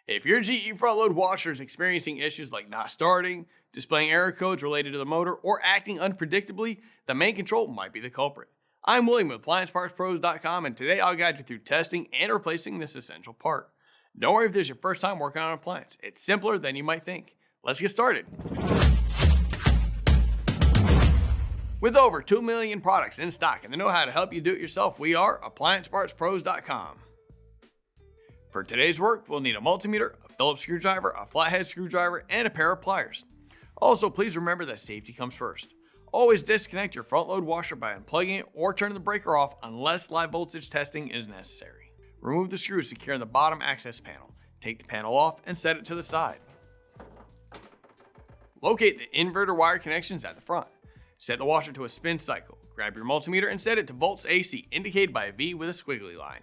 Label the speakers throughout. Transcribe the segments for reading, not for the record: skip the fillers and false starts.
Speaker 1: If your GE front-load washer is experiencing issues like not starting, displaying error codes related to the motor, or acting unpredictably, the main control might be the culprit. I'm William with AppliancePartsPros.com, and today I'll guide you through testing and replacing this essential part. Don't worry if this is your first time working on an appliance. It's simpler than you might think. Let's get started. With over 2 million products in stock and the know-how to help you do it yourself, we are AppliancePartsPros.com. For today's work, we'll need a multimeter, a Phillips screwdriver, a flathead screwdriver, and a pair of pliers. Also, please remember that safety comes first. Always disconnect your front-load washer by unplugging it or turning the breaker off unless live voltage testing is necessary. Remove the screws securing the bottom access panel. Take the panel off and set it to the side. Locate the inverter wire connections at the front. Set the washer to a spin cycle. Grab your multimeter and set it to volts AC, indicated by a V with a squiggly line.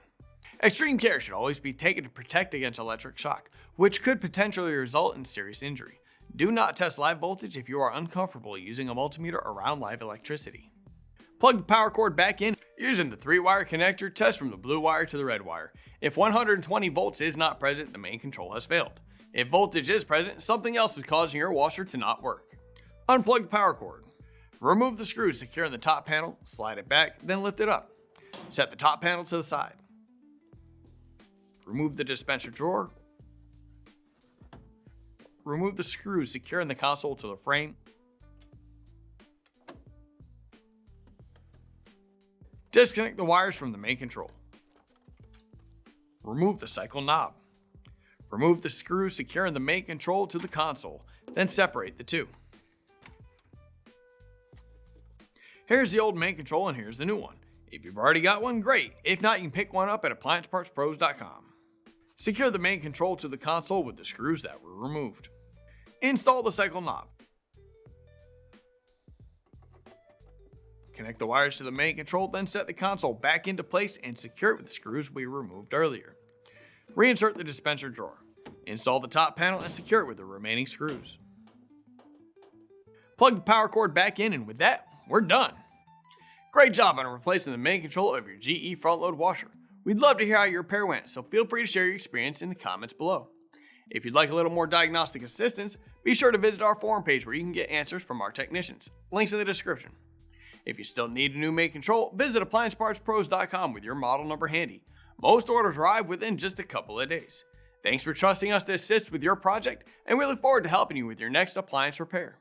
Speaker 1: Extreme care should always be taken to protect against electric shock, which could potentially result in serious injury. Do not test live voltage if you are uncomfortable using a multimeter around live electricity. Plug the power cord back in using the 3-wire connector. Test from the blue wire to the red wire. If 120 volts is not present, the main control has failed. If voltage is present, something else is causing your washer to not work. Unplug the power cord. Remove the screws securing the top panel, slide it back, then lift it up. Set the top panel to the side. Remove the dispenser drawer. Remove the screws securing the console to the frame. Disconnect the wires from the main control. Remove the cycle knob. Remove the screws securing the main control to the console, then separate the two. Here's the old main control and here's the new one. If you've already got one, great. If not, you can pick one up at AppliancePartsPros.com. Secure the main control to the console with the screws that were removed. Install the cycle knob. Connect the wires to the main control, then set the console back into place and secure it with the screws we removed earlier. Reinsert the dispenser drawer. Install the top panel and secure it with the remaining screws. Plug the power cord back in, and with that, we're done. Great job on replacing the main control of your GE front-load washer. We'd love to hear how your repair went, so feel free to share your experience in the comments below. If you'd like a little more diagnostic assistance, be sure to visit our forum page where you can get answers from our technicians. Links in the description. If you still need a new main control, visit AppliancePartsPros.com with your model number handy. Most orders arrive within just a couple of days. Thanks for trusting us to assist with your project, and we look forward to helping you with your next appliance repair.